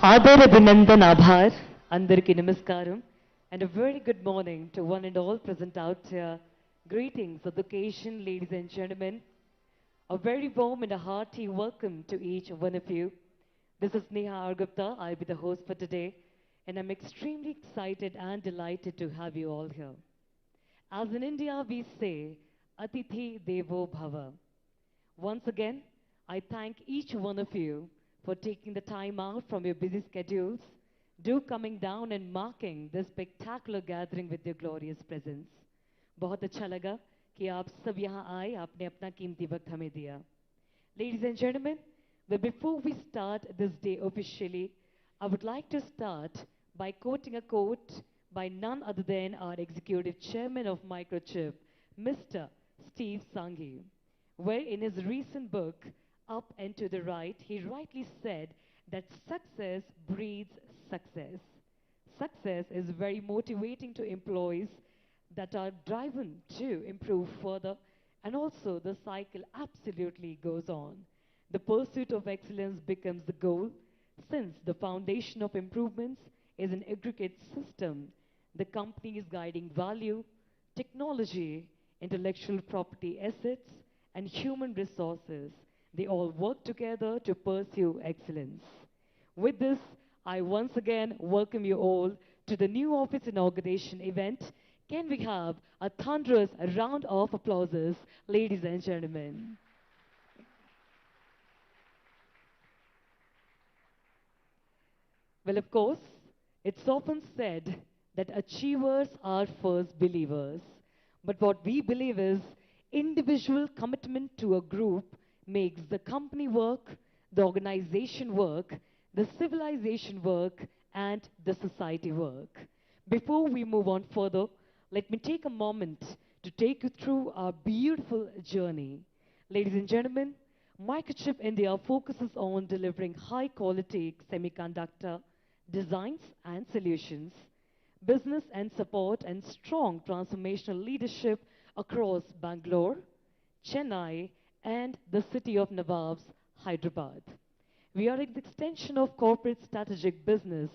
Adar Abhinandan Abhar, Andarki Namaskaram, and a very good morning to one and all present out here. Greetings of the occasion, ladies and gentlemen. A very warm and a hearty welcome to each one of you. This is Neha Argupta. I'll be the host for today, and I'm extremely excited and delighted to have you all here. As in India, we say, Atithi Devo Bhava. Once again, I thank each one of you for taking the time out from your busy schedules, do coming down and marking this spectacular gathering with your glorious presence. बहुत अच्छा लगा कि आप सब यहाँ आए, आपने अपना कीमती वक्त हमें दिया. Ladies and gentlemen, but before we start this day officially, I would like to start by quoting a quote by none other than our executive chairman of Microchip, Mr. Steve Sanghi, where in his recent book, Up and to the Right, he rightly said that success breeds success. Success is very motivating to employees that are driven to improve further, and also the cycle absolutely goes on. The pursuit of excellence becomes the goal, since the foundation of improvements is an aggregate system. The company's guiding value, technology, intellectual property assets, and human resources, they all work together to pursue excellence. With this, I once again welcome you all to the new office inauguration event. Can we have a thunderous round of applauses, ladies and gentlemen? Well, of course, it's often said that achievers are first believers. But what we believe is individual commitment to a group makes the company work, the organization work, the civilization work, and the society work. Before we move on further, let me take a moment to take you through our beautiful journey. Ladies and gentlemen, Microchip India focuses on delivering high quality semiconductor designs and solutions, business and support, and strong transformational leadership across Bangalore, Chennai, and the city of Nawabs, Hyderabad. We are an extension of corporate strategic business,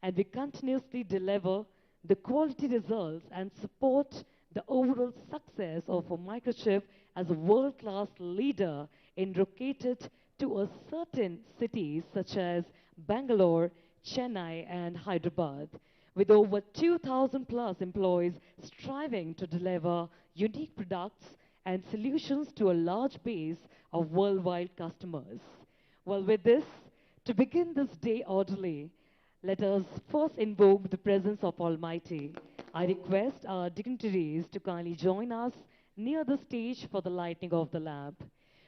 and we continuously deliver the quality results and support the overall success of a microchip as a world-class leader in located to a certain cities such as Bangalore, Chennai, and Hyderabad, with over 2,000 plus employees striving to deliver unique products and solutions to a large base of worldwide customers. Well, with this, to begin this day orderly, let us first invoke the presence of Almighty. I request our dignitaries to kindly join us near the stage for the lighting of the lamp.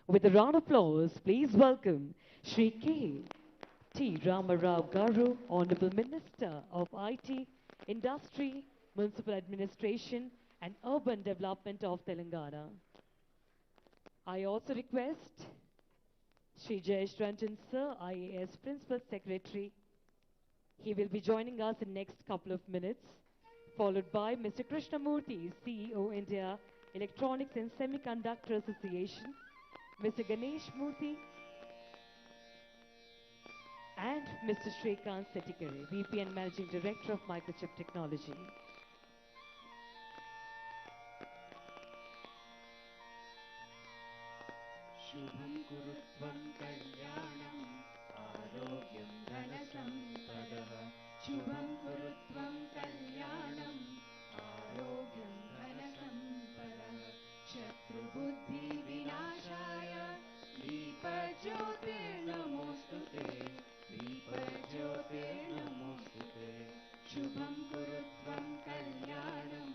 With a round of applause, please welcome Shri K. T. Ramarao Garu, Honorable Minister of IT, Industry, Municipal Administration, and Urban Development of Telangana. I also request Shri Jayesh Ranjan Sir, IAS Principal Secretary. He will be joining us in next couple of minutes, followed by Mr. Krishnamurthy, CEO, India Electronics and Semiconductor Association, Mr. Ganesh Murthy, and Mr. Shrikant Setikare, VP and Managing Director of Microchip Technology. Shubham Kurutvam Kalyanam Arogyam Dhanasampadah Shubham Kurutvam Kalyanam Arogyam Dhanasampadah Shatru Buddhi Vinashaya Deepajyotir Namostute Deepajyotir Namostute Shubham Kurutvam Kalyanam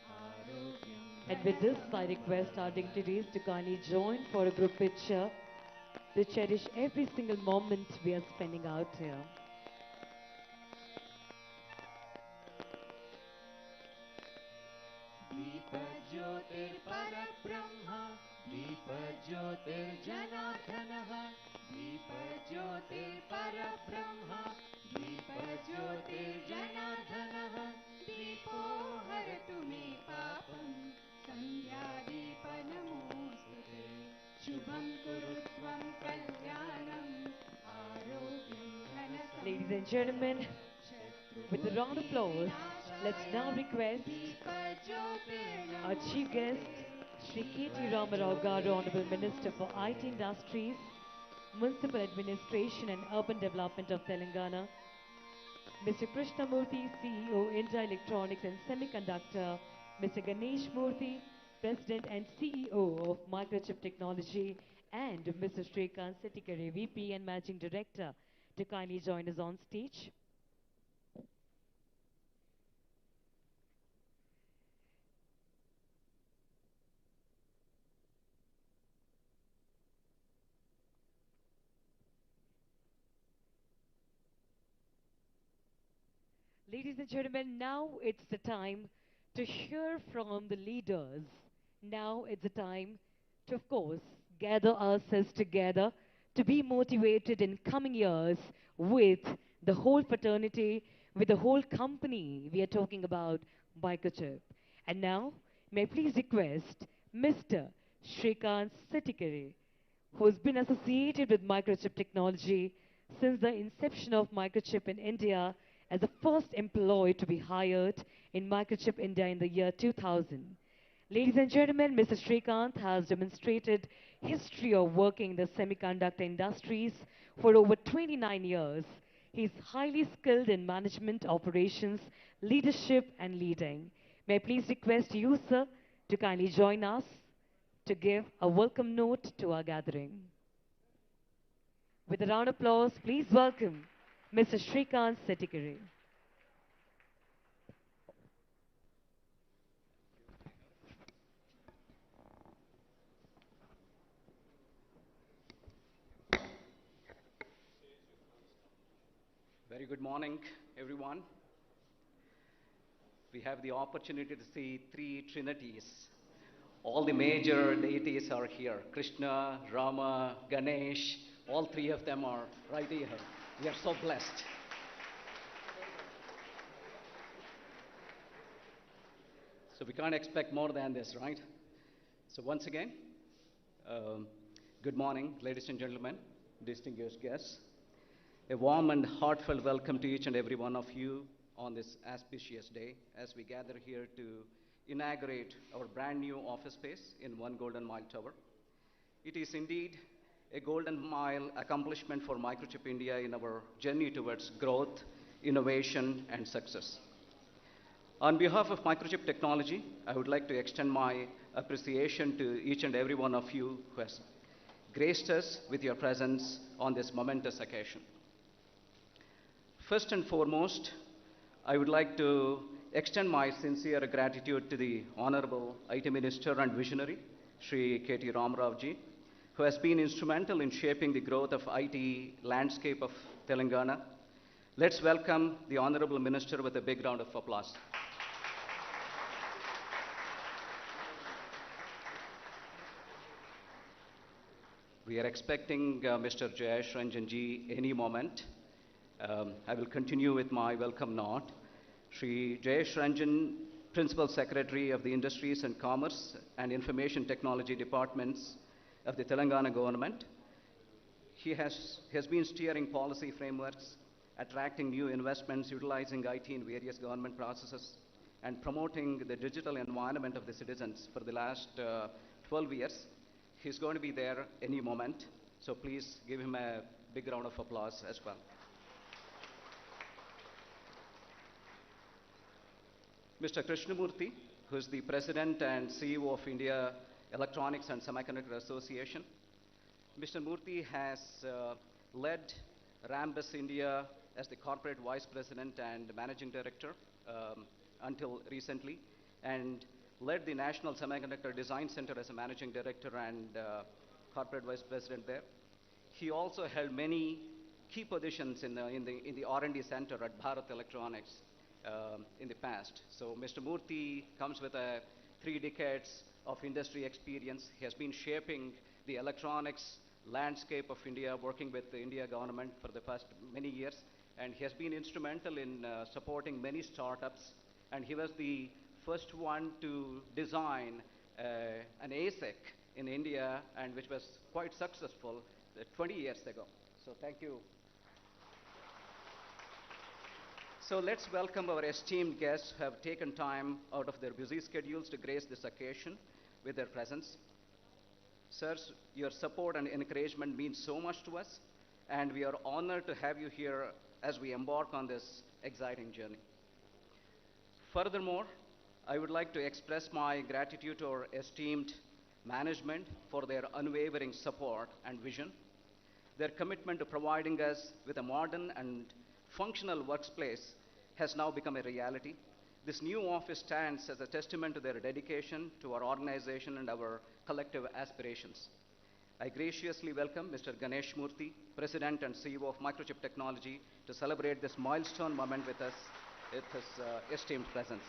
Arogyam. And with this, I request our dignitaries to kindly join for a group picture to cherish every single moment we are spending out here. Deepajyotir Parabrahma Deepajyotir Janardhanaha Deepajyotir Parabrahma Deepajyotir Janardhanaha Deepo Haratu Me Papam Sandhya Namostute Shubham Kurutvam Kalyanam Arogyam Dhanasam. Ladies and gentlemen, with a round of applause, let's now request our chief guest, Shri K.T. Ramarao Garu, Honorable Minister for IT Industries, Municipal Administration and Urban Development of Telangana, Mr. Krishnamurthy, CEO, India Electronics and Semiconductor, Mr. Ganesh Murthy, President and CEO of Microchip Technology, and Mr. Shrikant Setikare, VP and Managing Director, to kindly join us on stage. Ladies and gentlemen, now it's the time to hear from the leaders. Now it's the time to, of course, gather ourselves together to be motivated in coming years with the whole fraternity, with the whole company. We are talking about Microchip. And now, may I please request Mr. Shrikant Setikare, who has been associated with Microchip technology since the inception of Microchip in India as the first employee to be hired in Microchip India in the year 2000. Ladies and gentlemen, Mr. Shrikant has demonstrated history of working in the semiconductor industries for over 29 years. He is highly skilled in management, operations, leadership, and leading. May I please request you, sir, to kindly join us to give a welcome note to our gathering. With a round of applause, please welcome Mr. Shrikant Setikare. Very good morning, everyone. We have the opportunity to see three trinities. All the major deities are here. Krishna, Rama, Ganesh, all three of them are right here. We are so blessed. So we can't expect more than this, right? So once again, good morning, ladies and gentlemen, distinguished guests. A warm and heartfelt welcome to each and every one of you on this auspicious day as we gather here to inaugurate our brand new office space in One Golden Mile Tower. It is indeed a golden mile accomplishment for Microchip India in our journey towards growth, innovation, and success. On behalf of Microchip Technology, I would like to extend my appreciation to each and every one of you who has graced us with your presence on this momentous occasion. First and foremost, I would like to extend my sincere gratitude to the Honorable IT Minister and Visionary, Shri K.T. Ramarao ji, who has been instrumental in shaping the growth of IT landscape of Telangana. Let's welcome the Honorable Minister with a big round of applause. We are expecting Mr. Jayesh Ranjan ji any moment. I will continue with my welcome note. Shri Jayesh Ranjan, Principal Secretary of the Industries and Commerce and Information Technology Departments of the Telangana government. He has been steering policy frameworks, attracting new investments, utilizing IT in various government processes, and promoting the digital environment of the citizens for the last 12 years. He's going to be there any moment, so please give him a big round of applause as well. Mr. Krishnamurthy, who is the President and CEO of India Electronics and Semiconductor Association. Mr. Murthy has led Rambus India as the Corporate Vice President and Managing Director until recently, and led the National Semiconductor Design Center as a Managing Director and Corporate Vice President there. He also held many key positions in the R&D Center at Bharat Electronics in the past. So Mr. Murthy comes with 3 decades of industry experience. He has been shaping the electronics landscape of India, working with the India government for the past many years. And he has been instrumental in supporting many startups. And he was the first one to design an ASIC in India, and which was quite successful 20 years ago. So thank you. So let's welcome our esteemed guests who have taken time out of their busy schedules to grace this occasion with their presence. Sirs, your support and encouragement means so much to us, and we are honored to have you here as we embark on this exciting journey. Furthermore, I would like to express my gratitude to our esteemed management for their unwavering support and vision. Their commitment to providing us with a modern and functional workplace has now become a reality. This new office stands as a testament to their dedication to our organization and our collective aspirations. I graciously welcome Mr. Ganesh Murthy, President and CEO of Microchip Technology, to celebrate this milestone moment with us with his esteemed presence.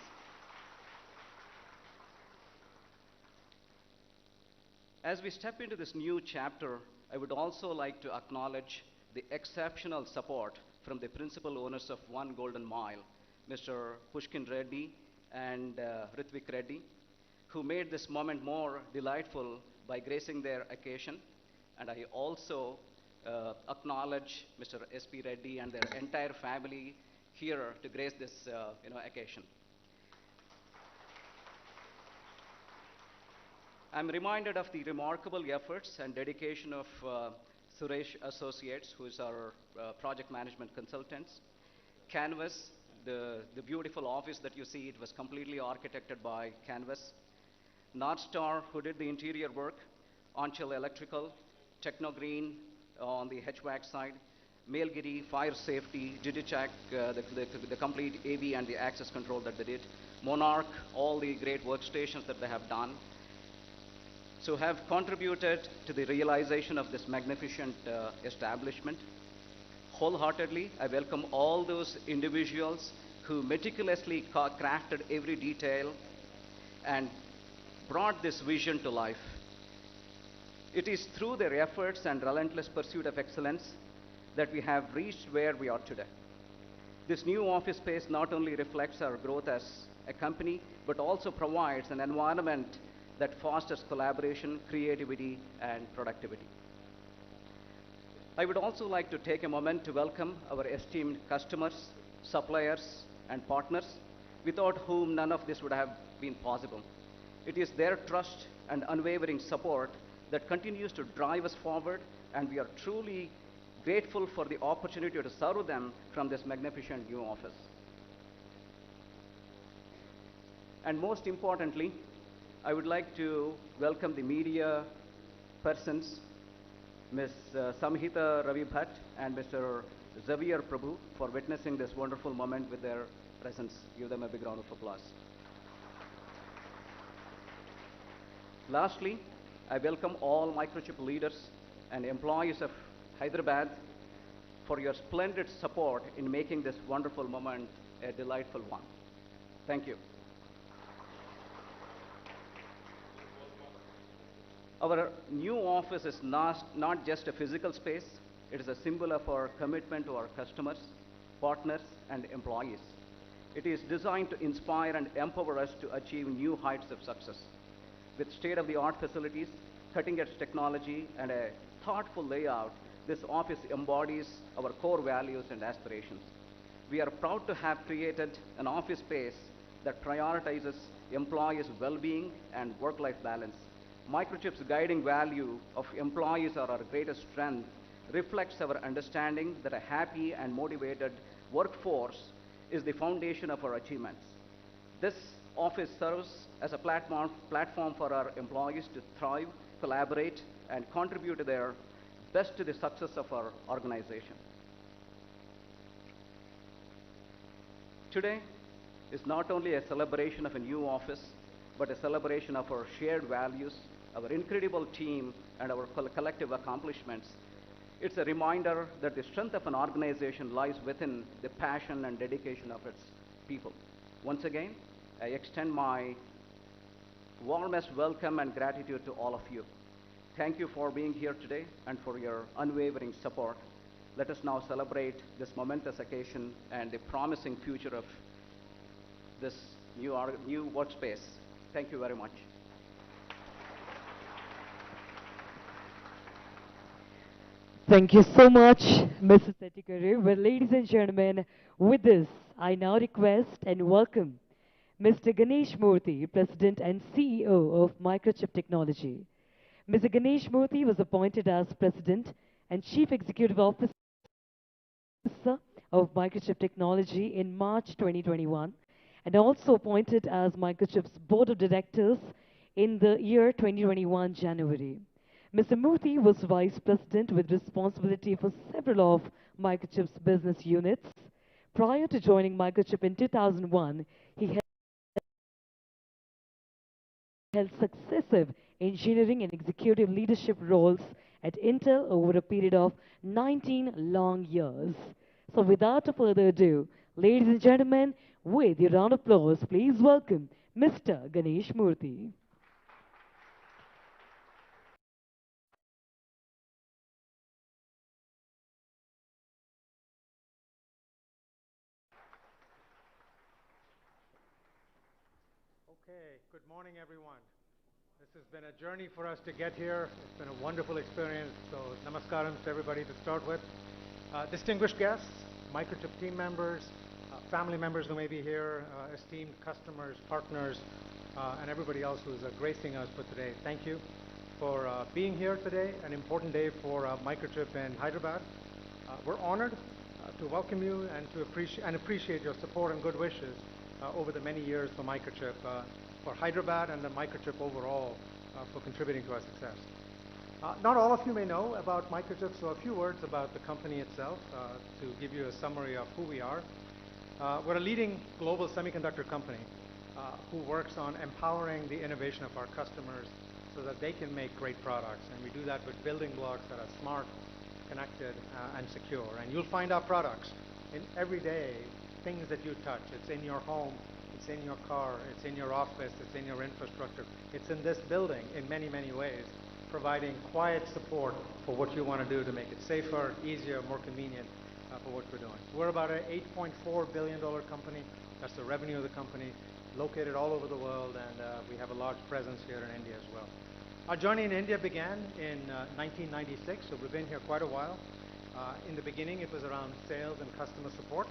As we step into this new chapter, I would also like to acknowledge the exceptional support from the principal owners of One Golden Mile, Mr. Pushkin Reddy and Ritvik Reddy, who made this moment more delightful by gracing their occasion. And I also acknowledge Mr. S.P. Reddy and their entire family here to grace this occasion. I'm reminded of the remarkable efforts and dedication of Suresh Associates, who is our project management consultants. Canvas, the beautiful office that you see, it was completely architected by Canvas. North Star, who did the interior work. Anchal Electrical, Technogreen on the HVAC side. Mailgiri, Fire Safety, Digicheck, the complete AV and the access control that they did. Monarch, all the great workstations that they have done. So have contributed to the realization of this magnificent establishment. Wholeheartedly, I welcome all those individuals who meticulously crafted every detail and brought this vision to life. It is through their efforts and relentless pursuit of excellence that we have reached where we are today. This new office space not only reflects our growth as a company, but also provides an environment that fosters collaboration, creativity, and productivity. I would also like to take a moment to welcome our esteemed customers, suppliers, and partners, without whom none of this would have been possible. It is their trust and unwavering support that continues to drive us forward, and we are truly grateful for the opportunity to serve them from this magnificent new office. And most importantly, I would like to welcome the media persons, Ms. Samhita Ravi Bhatt and Mr. Xavier Prabhu, for witnessing this wonderful moment with their presence. Give them a big round of applause. Lastly, I welcome all Microchip leaders and employees of Hyderabad for your splendid support in making this wonderful moment a delightful one. Thank you. Our new office is not just a physical space, it is a symbol of our commitment to our customers, partners, and employees. It is designed to inspire and empower us to achieve new heights of success. With state-of-the-art facilities, cutting-edge technology, and a thoughtful layout, this office embodies our core values and aspirations. We are proud to have created an office space that prioritizes employees' well-being and work-life balance. Microchip's guiding value of employees are our greatest strength reflects our understanding that a happy and motivated workforce is the foundation of our achievements. This office serves as a platform for our employees to thrive, collaborate, and contribute to their best to the success of our organization. Today is not only a celebration of a new office, but a celebration of our shared values, our incredible team, and our collective accomplishments. It's a reminder that the strength of an organization lies within the passion and dedication of its people. Once again, I extend my warmest welcome and gratitude to all of you. Thank you for being here today and for your unwavering support. Let us now celebrate this momentous occasion and the promising future of this new workspace. Thank you very much. Thank you so much, Mrs. Setikare. Well, ladies and gentlemen, with this, I now request and welcome Mr. Ganesh Murthy, President and CEO of Microchip Technology. Mr. Ganesh Murthy was appointed as President and Chief Executive Officer of Microchip Technology in March 2021 and also appointed as Microchip's Board of Directors in the year 2021 January. Mr. Murthy was Vice President with responsibility for several of Microchip's business units. Prior to joining Microchip in 2001, he held successive engineering and executive leadership roles at Intel over a period of 19 long years. So without further ado, ladies and gentlemen, with your round of applause, please welcome Mr. Ganesh Murthy. Okay, good morning, everyone. This has been a journey for us to get here. It's been a wonderful experience. So, namaskaram to everybody to start with. Distinguished guests, Microchip team members, family members who may be here, esteemed customers, partners, and everybody else who's gracing us for today. Thank you for being here today. An important day for Microchip in Hyderabad. We're honored to welcome you and to appreciate your support and good wishes over the many years for Microchip, for Hyderabad and the Microchip overall for contributing to our success. Not all of you may know about Microchip, so a few words about the company itself to give you a summary of who we are. We're a leading global semiconductor company who works on empowering the innovation of our customers so that they can make great products. And we do that with building blocks that are smart, connected, and secure. And you'll find our products in everyday things that you touch. It's in your home, it's in your car, it's in your office, it's in your infrastructure. It's in this building in many, many ways, providing quiet support for what you want to do to make it safer, easier, more convenient for what we're doing. We're about an $8.4 billion company. That's the revenue of the company, located all over the world, and we have a large presence here in India as well. Our journey in India began in 1996, so we've been here quite a while. In the beginning, it was around sales and customer support,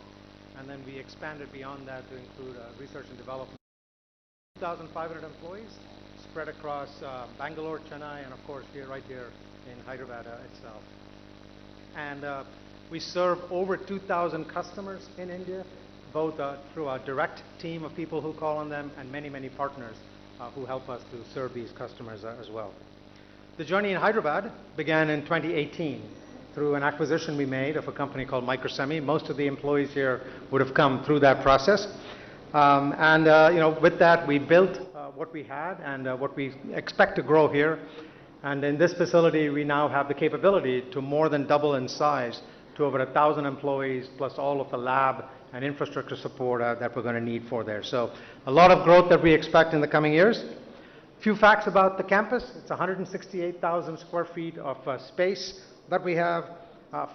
and then we expanded beyond that to include research and development. 2,500 employees spread across Bangalore, Chennai, and of course right here in Hyderabad itself. And we serve over 2,000 customers in India, both through our direct team of people who call on them and many, many partners who help us to serve these customers as well. The journey in Hyderabad began in 2018 through an acquisition we made of a company called Microsemi. Most of the employees here would have come through that process. With that, we built what we had and what we expect to grow here. And in this facility, we now have the capability to more than double in size to over 1,000 employees, plus all of the lab and infrastructure support that we're going to need for there. So a lot of growth that we expect in the coming years. Few facts about the campus. It's 168,000 square feet of space that we have,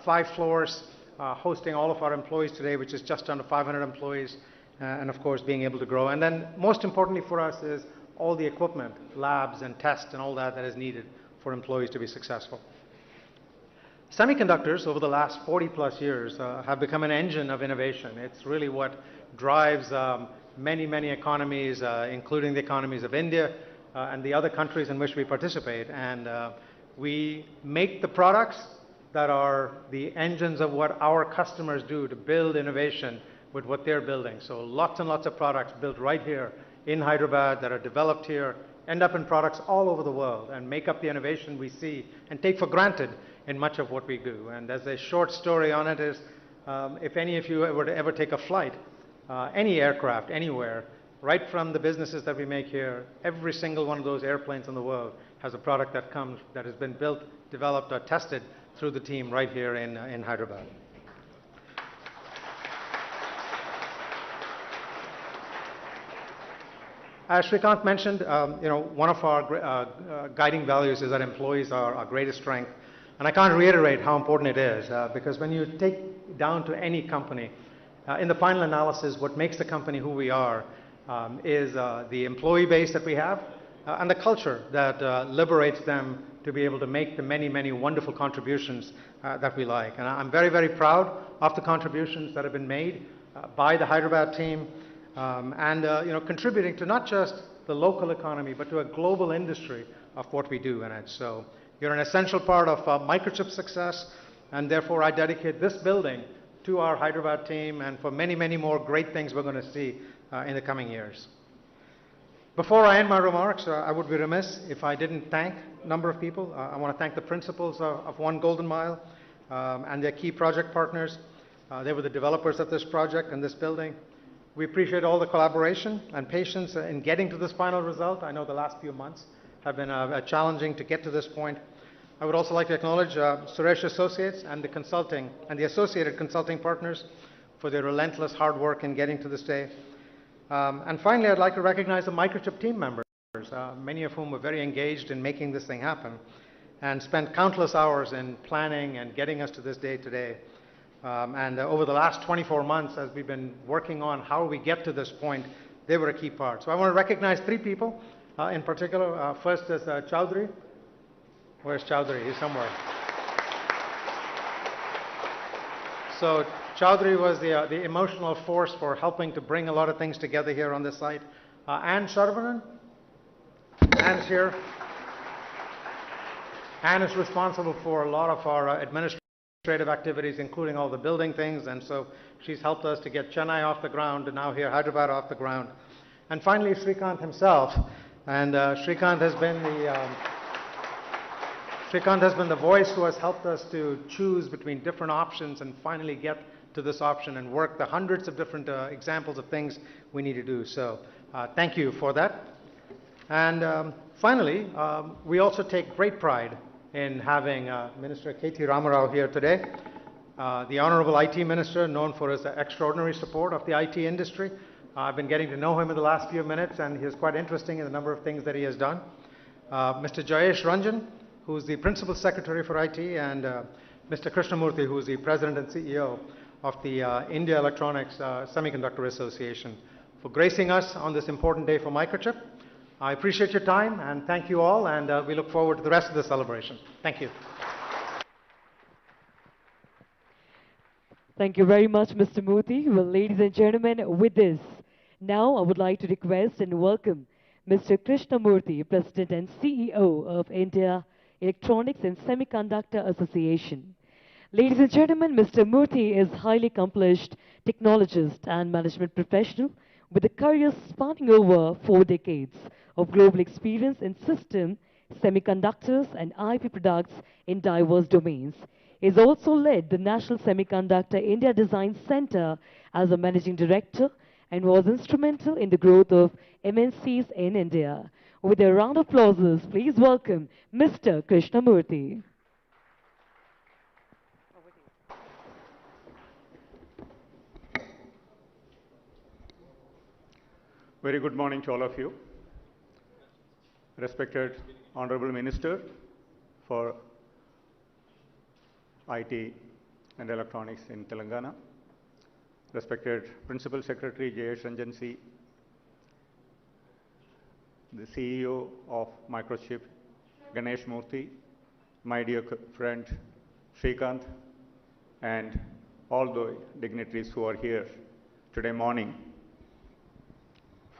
5 floors, hosting all of our employees today, which is just under 500 employees, and of course being able to grow. And then most importantly for us is all the equipment, labs and tests and all that is needed for employees to be successful. Semiconductors over the last 40 plus years have become an engine of innovation. It's really what drives many, many economies, including the economies of India and the other countries in which we participate. And we make the products that are the engines of what our customers do to build innovation with what they're building. So lots and lots of products built right here in Hyderabad that are developed here, end up in products all over the world and make up the innovation we see and take for granted in much of what we do. And as a short story on it is, if any of you were to ever take a flight, any aircraft, anywhere, right from the businesses that we make here, every single one of those airplanes in the world has a product that has been built, developed, or tested through the team right here in Hyderabad. As Shrikant mentioned, one of our guiding values is that employees are our greatest strength. And I can't reiterate how important it is, because when you take down to any company, in the final analysis, what makes the company who we are is the employee base that we have and the culture that liberates them to be able to make the many, many wonderful contributions that we like. And I'm very, very proud of the contributions that have been made by the Hyderabad team, and contributing to not just the local economy, but to a global industry of what we do in it. So you're an essential part of Microchip's success, and therefore I dedicate this building to our Hyderabad team and for many, many more great things we're going to see in the coming years. Before I end my remarks, I would be remiss if I didn't thank a number of people. I want to thank the principals of One Golden Mile and their key project partners. They were the developers of this project and this building. We appreciate all the collaboration and patience in getting to this final result. I know the last few months have been challenging to get to this point. I would also like to acknowledge Suresh Associates and the associated consulting partners for their relentless hard work in getting to this day. And finally, I'd like to recognize the Microchip team members, many of whom were very engaged in making this thing happen and spent countless hours in planning and getting us to this day today. And over the last 24 months, as we've been working on how we get to this point, they were a key part. So I want to recognize three people in particular. First is Chowdhury. Where's Chowdhury? He's somewhere. So Chowdhury was the emotional force for helping to bring a lot of things together here on this site. Anne Sharvanan. Anne's here. Anne is responsible for a lot of our administrative activities, including all the building things, and so she's helped us to get Chennai off the ground and now here Hyderabad off the ground. And finally, Srikanth himself. And Srikanth has been the voice who has helped us to choose between different options and finally get to this option and work the hundreds of different examples of things we need to do. So thank you for that. And finally, we also take great pride in having Minister K.T. Ramarao here today, the Honorable IT Minister, known for his extraordinary support of the IT industry. I've been getting to know him in the last few minutes, and he is quite interesting in the number of things that he has done. Mr. Jayesh Ranjan, who's the Principal Secretary for IT, and Mr. Krishnamurthy, who's the President and CEO of the India Electronics Semiconductor Association, for gracing us on this important day for Microchip. I appreciate your time, and thank you all, and we look forward to the rest of the celebration. Thank you. Thank you very much, Mr. Murthy. Well, ladies and gentlemen, with this, now I would like to request and welcome Mr. Krishnamurthy, President and CEO of India Electronics and Semiconductor Association. Ladies and gentlemen, Mr. Murthy is highly accomplished technologist and management professional with a career spanning over 4 decades of global experience in system, semiconductors, and IP products in diverse domains. He has also led the National Semiconductor India Design Center as a managing director and was instrumental in the growth of MNCs in India. With a round of applause, please welcome Mr. Krishnamurthy. Very good morning to all of you. Respected Honorable Minister for IT and Electronics in Telangana, respected Principal Secretary Jayesh Ranjan C, the CEO of Microchip Ganesh Murthy, my dear friend Srikanth, and all the dignitaries who are here today morning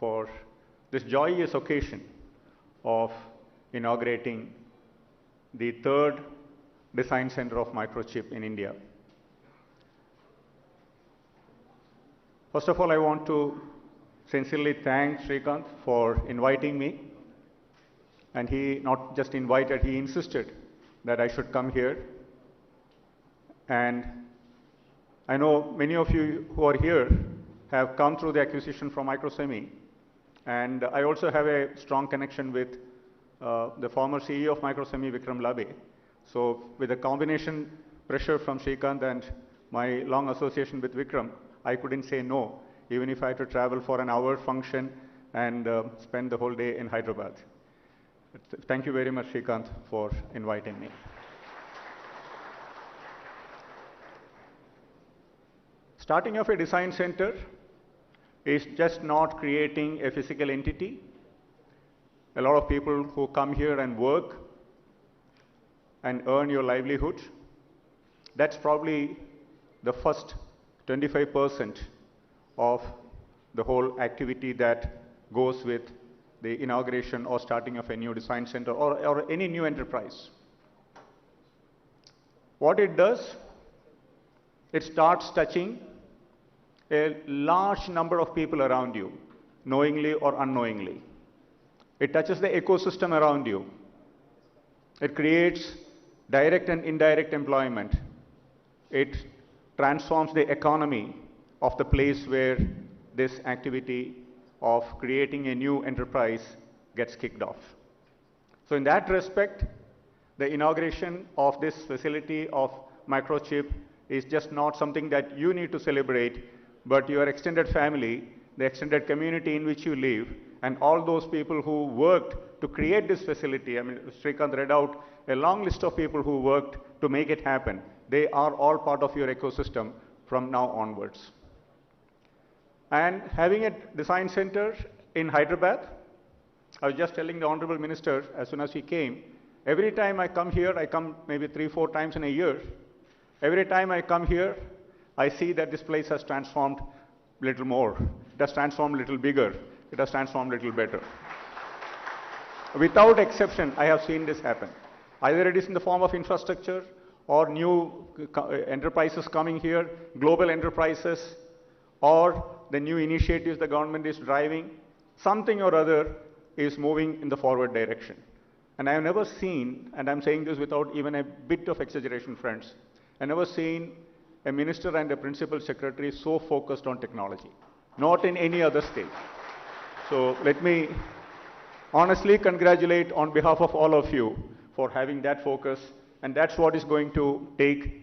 for this joyous occasion of inaugurating the third design center of Microchip in India. First of all, I want to sincerely thank Srikanth for inviting me. And he not just invited, he insisted that I should come here. And I know many of you who are here have come through the acquisition from Microsemi. And I also have a strong connection with the former CEO of Microsemi, Vikram Labhe. So with the combination pressure from Srikanth and my long association with Vikram, I couldn't say no, even if I had to travel for an hour function and spend the whole day in Hyderabad. Thank you very much, Srikanth, for inviting me. Starting off a design center is just not creating a physical entity. A lot of people who come here and work and earn your livelihood, that's probably the first 25% of the whole activity that goes with the inauguration or starting of a new design center or any new enterprise. What it does, it starts touching a large number of people around you, knowingly or unknowingly. It touches the ecosystem around you. It creates direct and indirect employment. It transforms the economy of the place where this activity of creating a new enterprise gets kicked off. So in that respect, the inauguration of this facility of Microchip is just not something that you need to celebrate, but your extended family, the extended community in which you live, and all those people who worked to create this facility. I mean, Srikanth read out a long list of people who worked to make it happen. They are all part of your ecosystem from now onwards. And having a design center in Hyderabad, I was just telling the Honorable Minister as soon as he came, every time I come here, I come maybe 3-4 times in a year. Every time I come here, I see that this place has transformed a little more. It has transformed a little bigger. It has transformed a little better. Without exception, I have seen this happen. Either it is in the form of infrastructure or new enterprises coming here, global enterprises, or the new initiatives the government is driving, something or other is moving in the forward direction. And I have never seen, and I'm saying this without even a bit of exaggeration, friends, I've never seen a minister and a principal secretary so focused on technology, not in any other state. So let me honestly congratulate on behalf of all of you for having that focus, and that's what is going to take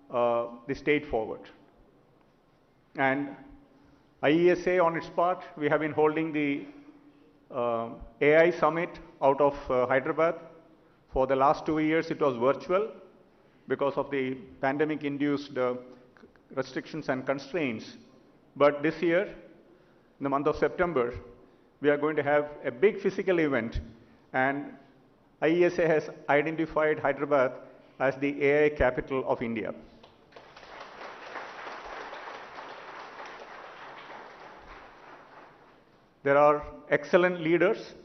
the state forward. And IESA on its part, we have been holding the AI Summit out of Hyderabad. For the last 2 years, it was virtual because of the pandemic-induced restrictions and constraints. But this year, in the month of September, we are going to have a big physical event, and IESA has identified Hyderabad as the AI capital of India. There are excellent leaders.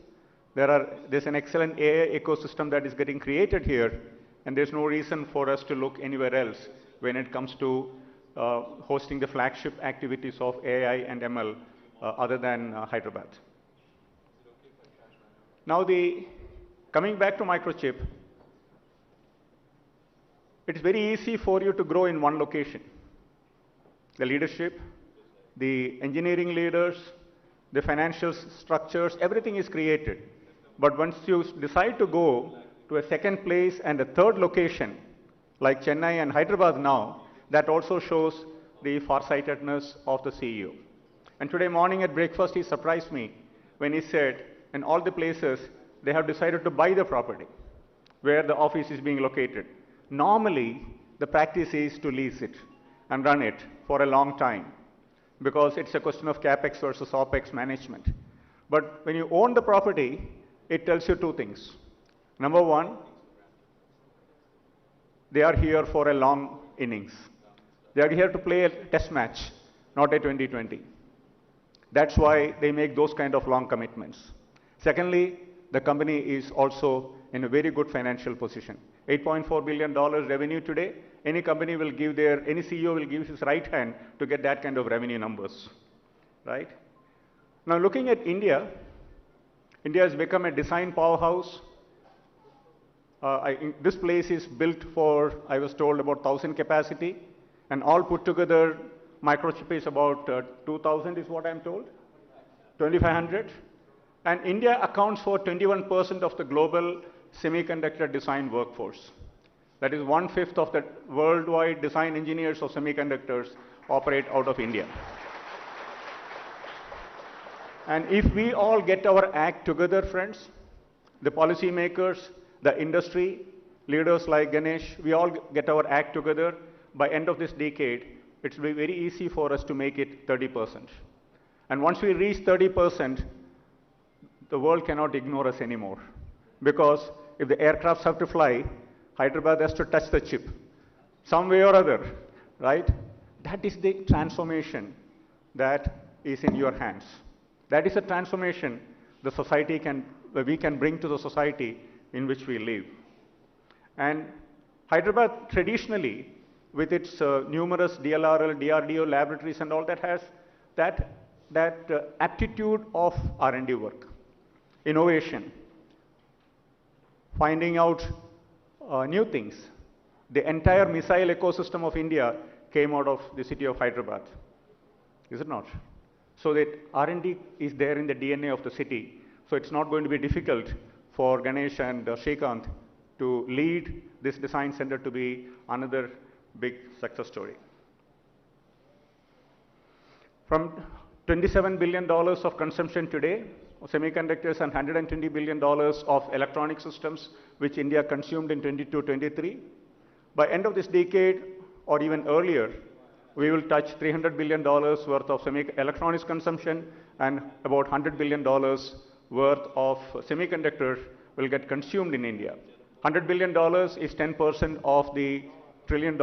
There's an excellent AI ecosystem that is getting created here, and there's no reason for us to look anywhere else when it comes to hosting the flagship activities of AI and ML other than Hyderabad. Now, coming back to Microchip, it's very easy for you to grow in one location. The leadership, the engineering leaders, the financial structures, everything is created. But once you decide to go to a second place and a third location, like Chennai and Hyderabad now, that also shows the farsightedness of the CEO. And today morning at breakfast, he surprised me when he said, in all the places, they have decided to buy the property where the office is being located. Normally, the practice is to lease it and run it for a long time, because it's a question of CapEx versus OpEx management. But when you own the property, it tells you two things. Number one, they are here for a long innings. They are here to play a test match, not a 2020. That's why they make those kind of long commitments. Secondly, the company is also in a very good financial position. $8.4 billion revenue today. Any company will give any CEO will give his right hand to get that kind of revenue numbers, right? Now looking at India, India has become a design powerhouse. This place is built for, I was told, about 1,000 capacity, and all put together, Microchip is about 2,000 is what I'm told, 2,500. And India accounts for 21% of the global semiconductor design workforce. That is 1/5 of the worldwide design engineers of semiconductors operate out of India. And if we all get our act together, friends, the policymakers, the industry, leaders like Ganesh, we all get our act together, by end of this decade, it will be very easy for us to make it 30%. And once we reach 30%, the world cannot ignore us anymore. Because if the aircrafts have to fly, Hyderabad has to touch the chip, some way or other, right? That is the transformation that is in your hands. That is a transformation we can bring to the society in which we live. And Hyderabad traditionally, with its numerous DLRL, DRDO laboratories and all that, has that aptitude of R&D work, innovation, finding out new things. The entire missile ecosystem of India came out of the city of Hyderabad, is it not? So that R&D is there in the DNA of the city. So it's not going to be difficult for Ganesh and Srikanth to lead this design center to be another big success story. From $27 billion of consumption today of semiconductors and $120 billion of electronic systems which India consumed in 22-23, by end of this decade or even earlier, we will touch $300 billion worth of electronics consumption, and about $100 billion worth of semiconductors will get consumed in India. $100 billion is 10% of the $1 trillion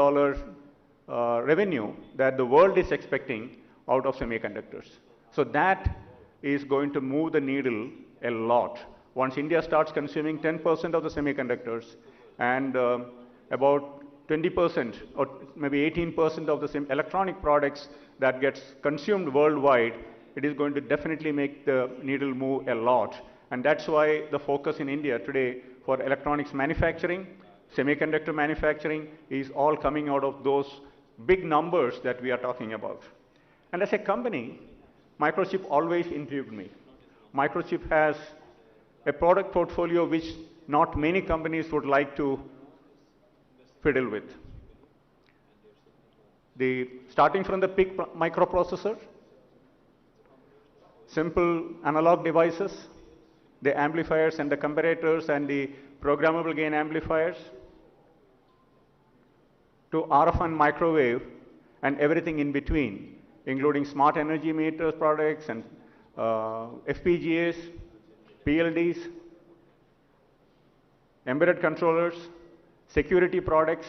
revenue that the world is expecting out of semiconductors. So that is going to move the needle a lot. Once India starts consuming 10% of the semiconductors and about 20% or maybe 18% of the electronic products that gets consumed worldwide, it is going to definitely make the needle move a lot. And that's why the focus in India today for electronics manufacturing, semiconductor manufacturing is all coming out of those big numbers that we are talking about. And as a company, Microchip always intrigued me. Microchip has a product portfolio which not many companies would like to fiddle with. Starting from the PIC microprocessor, simple analog devices, the amplifiers and the comparators and the programmable gain amplifiers, to RF and microwave and everything in between, including smart energy meters products and FPGAs, PLDs, embedded controllers, security products.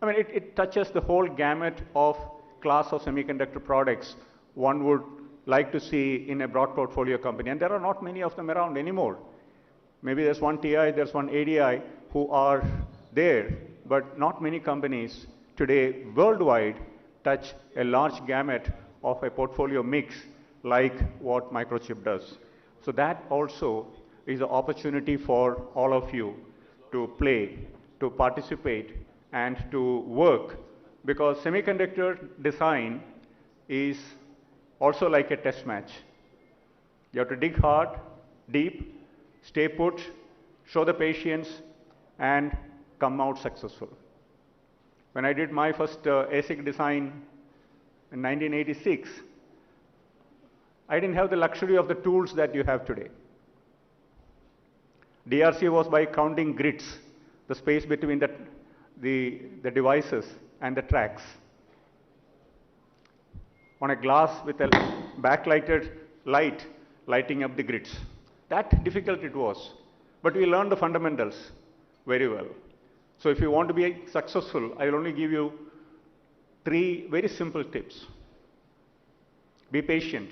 I mean, it touches the whole gamut of class of semiconductor products one would like to see in a broad portfolio company. And there are not many of them around anymore. Maybe there's one TI, there's one ADI who are there, but not many companies today worldwide touch a large gamut of a portfolio mix like what Microchip does. So that also is an opportunity for all of you to play, to participate, and to work, because semiconductor design is also like a test match. You have to dig hard, deep, stay put, show the patience, and come out successful. When I did my first ASIC design in 1986, I didn't have the luxury of the tools that you have today. DRC was by counting grids, the space between the devices and the tracks, on a glass with a backlighted light lighting up the grids. That difficult it was, but we learned the fundamentals very well. So if you want to be successful, I will only give you 3 very simple tips. Be patient.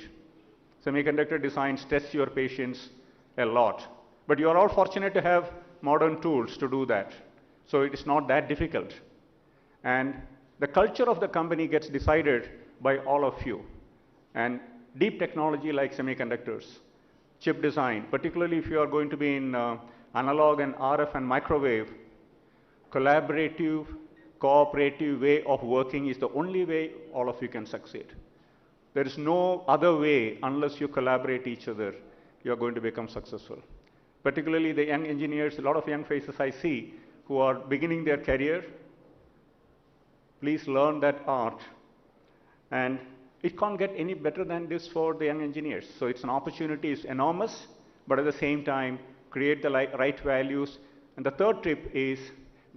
Semiconductor design tests your patience a lot. But you are all fortunate to have modern tools to do that. So it is not that difficult. And the culture of the company gets decided by all of you. And deep technology like semiconductors, chip design, particularly if you are going to be in analog and RF and microwave, collaborative, cooperative way of working is the only way all of you can succeed. There is no other way unless you collaborate each other, you are going to become successful. Particularly the young engineers, a lot of young faces I see who are beginning their career. Please learn that art. And it can't get any better than this for the young engineers. So it's an opportunity, it's enormous, but at the same time, create the right values. And the third tip is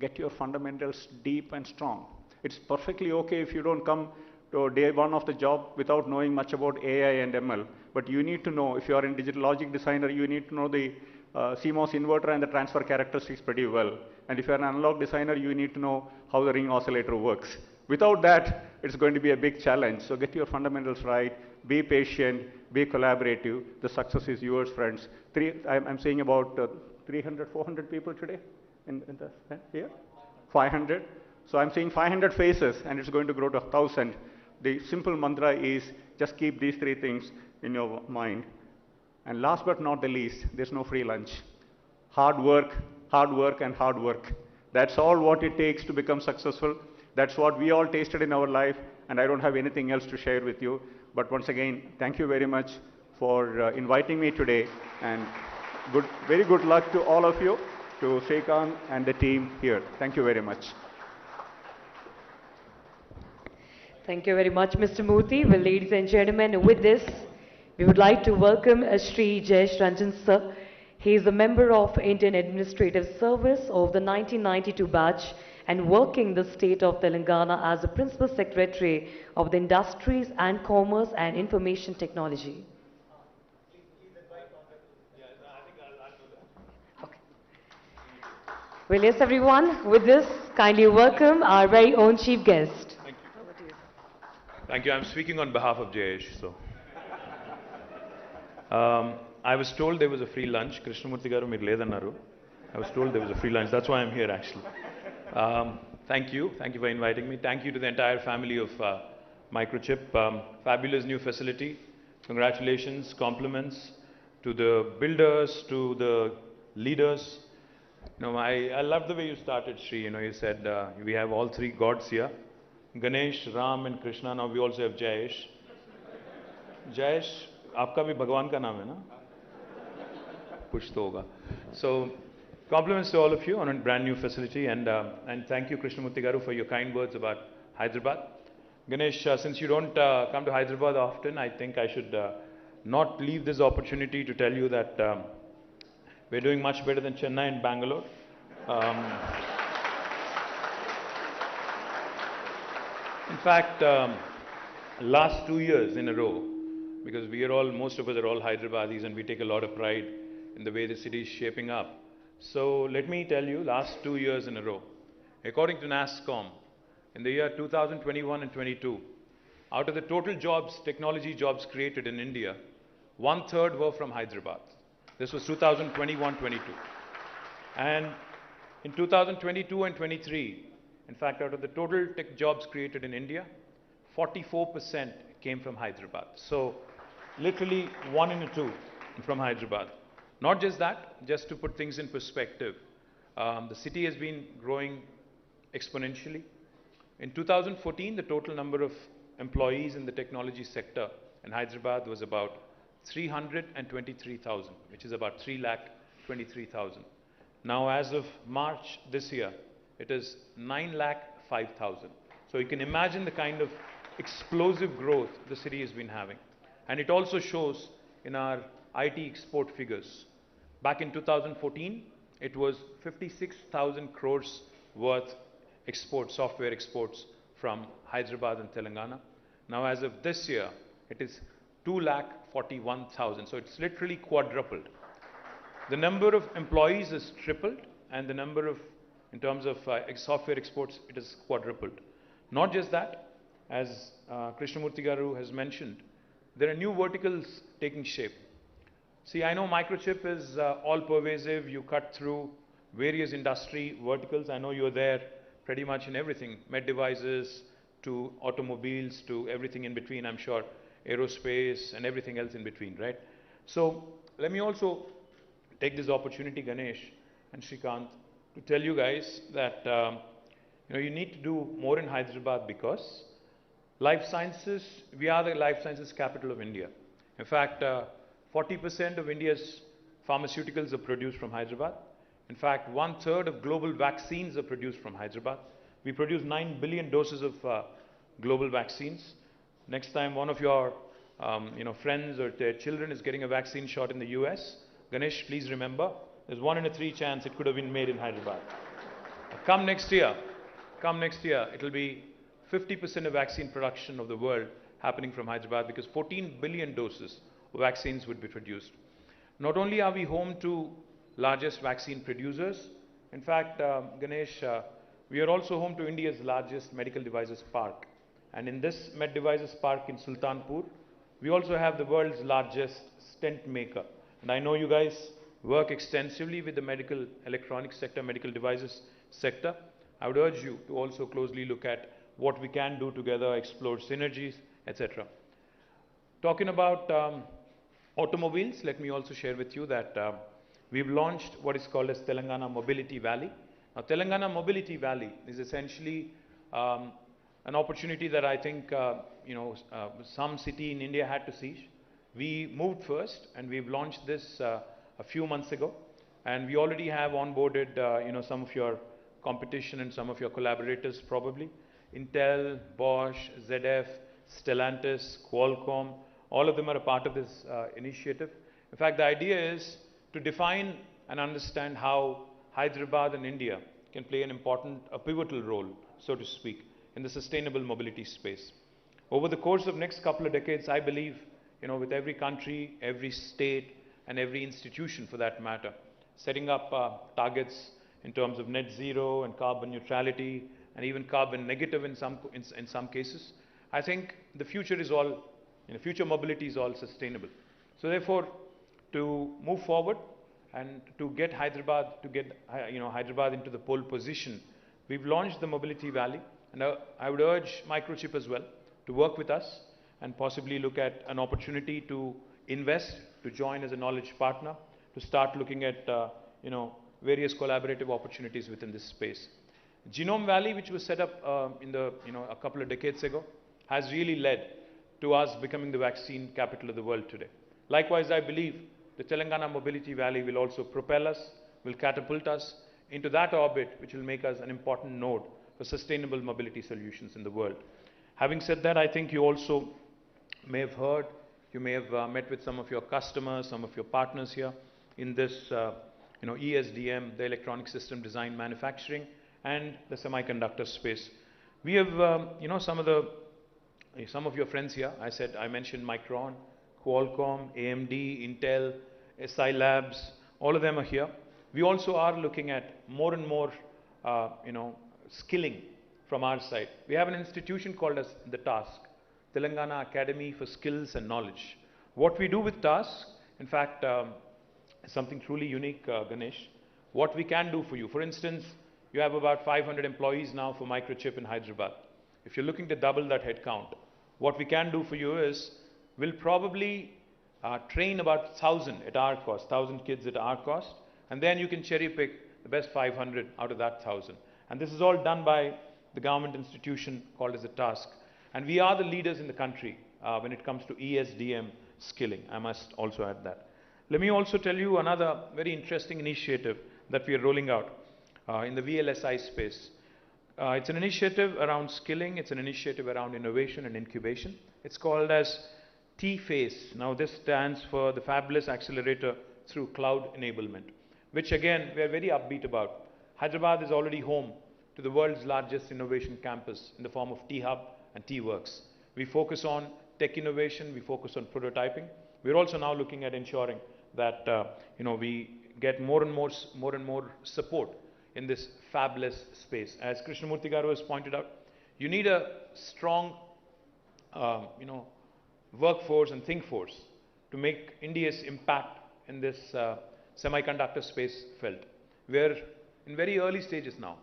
get your fundamentals deep and strong. It's perfectly okay if you don't come to day one of the job without knowing much about AI and ML. But you need to know, if you are in digital logic designer, you need to know the CMOS inverter and the transfer characteristics pretty well. And if you're an analog designer, you need to know how the ring oscillator works. Without that, it's going to be a big challenge. So get your fundamentals right be patient, be collaborative. The success is yours, friends. I'm seeing about 300, 400 people today in the here? 500. So I'm seeing 500 faces, and it's going to grow to 1,000. The simple mantra is just keep these three things in your mind. And last but not the least, there's no free lunch. Hard work, and hard work. That's all what it takes to become successful. That's what we all tasted in our life, and I don't have anything else to share with you. But once again, thank you very much for inviting me today, and very good luck to all of you, to Srikanth and the team here. Thank you very much. Thank you very much, Mr. Murthy. Well, ladies and gentlemen, with this, we would like to welcome Shri Jayesh Ranjan sir. He is a member of Indian Administrative Service of the 1992 batch and working the state of Telangana as the Principal Secretary of the Industries and Commerce and Information Technology. Okay. Well, yes, everyone, with this, kindly welcome our very own chief guest. Thank you. Thank you. I'm speaking on behalf of Jayesh. So, I was told there was a free lunch. Krishnamurthy garu meer ledannaru. I was told there was a free lunch. That's why I'm here, actually. Thank you. Thank you for inviting me. Thank you to the entire family of Microchip. Fabulous new facility. Congratulations, compliments to the builders, to the leaders. I love the way you started, Shri. You said we have all three gods here. Ganesh, Ram and Krishna. Now we also have Jayesh. Jayesh, आपका भी भगवान का नाम है ना? कुछ तो होगा. So, compliments to all of you on a brand new facility, and thank you, Krishnamurthy garu, for your kind words about Hyderabad. Ganesh, since you don't come to Hyderabad often, I think I should not leave this opportunity to tell you that we're doing much better than Chennai and Bangalore. In fact, last 2 years in a row, because most of us are all Hyderabadis, and we take a lot of pride in the way the city is shaping up. So let me tell you, last 2 years in a row, according to NASSCOM, in the year 2021 and 22, out of the total jobs, technology jobs created in India, 1/3 were from Hyderabad. This was 2021-22. And in 2022 and 23, in fact, out of the total tech jobs created in India, 44% came from Hyderabad. So literally 1 in 2 from Hyderabad. Not just that, just to put things in perspective, the city has been growing exponentially. In 2014, the total number of employees in the technology sector in Hyderabad was about 323,000, which is about 3,23,000. Now, as of March this year, it is 9,05,000. So you can imagine the kind of explosive growth the city has been having. And it also shows in our IT export figures. Back in 2014, it was 56,000 crores worth software exports from Hyderabad and Telangana. Now, as of this year, it is 2,41,000. So it's literally quadrupled. The number of employees has tripled, and the number of, in terms of software exports, it is quadrupled. Not just that, as Krishnamurthy garu has mentioned, there are new verticals taking shape. See, I know Microchip is all-pervasive. You cut through various industry verticals. I know you're there pretty much in everything, med devices to automobiles to everything in between, I'm sure, aerospace and everything else in between, right? So let me also take this opportunity, Ganesh and Srikanth, to tell you guys that you need to do more in Hyderabad, because life sciences, we are the life sciences capital of India. In fact, 40% of India's pharmaceuticals are produced from Hyderabad. In fact, 1/3 of global vaccines are produced from Hyderabad. We produce 9 billion doses of global vaccines. Next time one of your friends or their children is getting a vaccine shot in the US, Ganesh, please remember, there's 1 in 3 chance it could have been made in Hyderabad. Come next year, it'll be 50% of vaccine production of the world happening from Hyderabad, because 14 billion doses of vaccines would be produced. Not only are we home to largest vaccine producers, in fact, Ganesh, we are also home to India's largest medical devices park. And in this med devices park in Sultanpur, We also have the world's largest stent maker. And I know you guys work extensively with the medical electronics sector, medical devices sector. I would urge you to also closely look at what we can do together, explore synergies, etc. Talking about automobiles, let me also share with you that we've launched what is called as Telangana Mobility Valley. Now, Telangana Mobility Valley is essentially an opportunity that I think some city in India had to seize. We moved first, and we've launched this a few months ago, and we already have onboarded some of your competition and some of your collaborators probably. Intel, Bosch, ZF, Stellantis, Qualcomm, all of them are a part of this initiative. In fact, the idea is to define and understand how Hyderabad and India can play an important, a pivotal role, so to speak, in the sustainable mobility space. Over the course of next couple of decades, I believe, with every country, every state, and every institution for that matter, setting up targets in terms of net zero and carbon neutrality and even carbon negative in some cases, I think the future is all, future mobility is all sustainable. So therefore, to move forward and to get Hyderabad, Hyderabad into the pole position, we've launched the Mobility Valley, and I would urge Microchip as well to work with us and possibly look at an opportunity to invest, to join as a knowledge partner, to start looking at various collaborative opportunities within this space. Genome Valley, which was set up a couple of decades ago, has really led to us becoming the vaccine capital of the world today. Likewise, I believe the Telangana Mobility Valley will also propel us, will catapult us into that orbit, which will make us an important node for sustainable mobility solutions in the world. Having said that, I think you also may have heard, you may have met with some of your customers, some of your partners here in this ESDM, the electronic system design manufacturing, and the semiconductor space. We have, some of your friends here. I mentioned Micron, Qualcomm, AMD, Intel, SI Labs, all of them are here. We also are looking at more and more, skilling from our side. We have an institution called as the TASK, Telangana Academy for Skills and Knowledge. What we do with TASK, in fact, something truly unique, Ganesh. What we can do for you, for instance, you have about 500 employees now for Microchip in Hyderabad. If you're looking to double that headcount, what we can do for you is, we'll probably train about 1,000 at our cost, 1,000 kids at our cost, and then you can cherry pick the best 500 out of that 1,000. And this is all done by the government institution called as a TASK. And we are the leaders in the country when it comes to ESDM skilling. I must also add that. Let me also tell you another very interesting initiative that we are rolling out in the VLSI space. It's an initiative around skilling. It's an initiative around innovation and incubation. It's called as T-FACE. Now this stands for the Fabulous Accelerator through Cloud Enablement, which again we are very upbeat about. Hyderabad is already home to the world's largest innovation campus in the form of T-Hub and T-Works. We focus on tech innovation, we focus on prototyping. We're also now looking at ensuring that we get more and more support in this fabulous space. As Krishnamurthy Garu has pointed out, you need a strong workforce and think force to make India's impact in this semiconductor space felt. We're in very early stages now,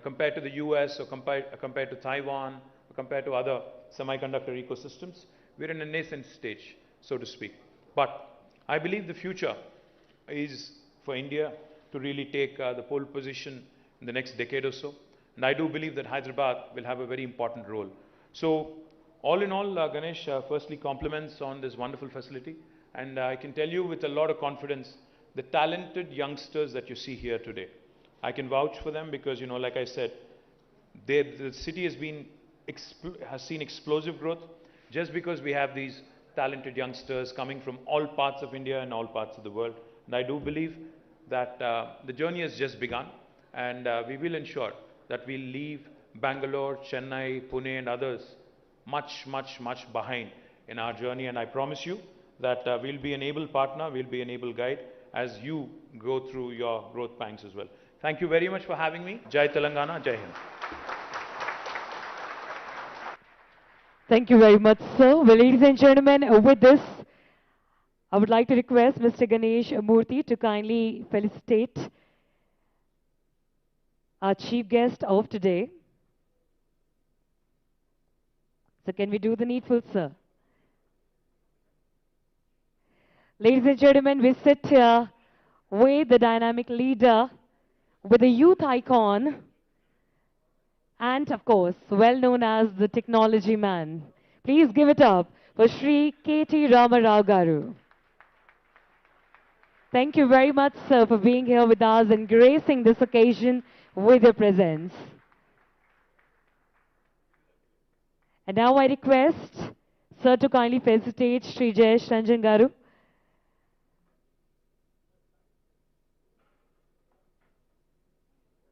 compared to the US or compared to Taiwan or compared to other semiconductor ecosystems. We're in a nascent stage, so to speak. But I believe the future is for India to really take the pole position in the next decade or so. And I do believe that Hyderabad will have a very important role. So all in all, Ganesh, firstly compliments on this wonderful facility. And I can tell you with a lot of confidence, the talented youngsters that you see here today, I can vouch for them because, like I said, the city has seen explosive growth just because we have these talented youngsters coming from all parts of India and all parts of the world. And I do believe that the journey has just begun, and we will ensure that we leave Bangalore, Chennai, Pune and others much behind in our journey. And I promise you that we'll be an able partner, we'll be an able guide as you go through your growth pangs as well. Thank you very much for having me. Jai Telangana, Jai Hind. Thank you very much, sir. Well, ladies and gentlemen, with this, I would like to request Mr. Ganesh Murthy to kindly felicitate our chief guest of today. So can we do the needful, sir? Ladies and gentlemen, we sit here with the dynamic leader, with the youth icon, and of course, well known as the technology man. Please give it up for Shri K.T. Ramarao Garu. Thank you very much, sir, for being here with us and gracing this occasion with your presence. And now I request sir to kindly felicitate Shri Jayesh Ranjan Garu.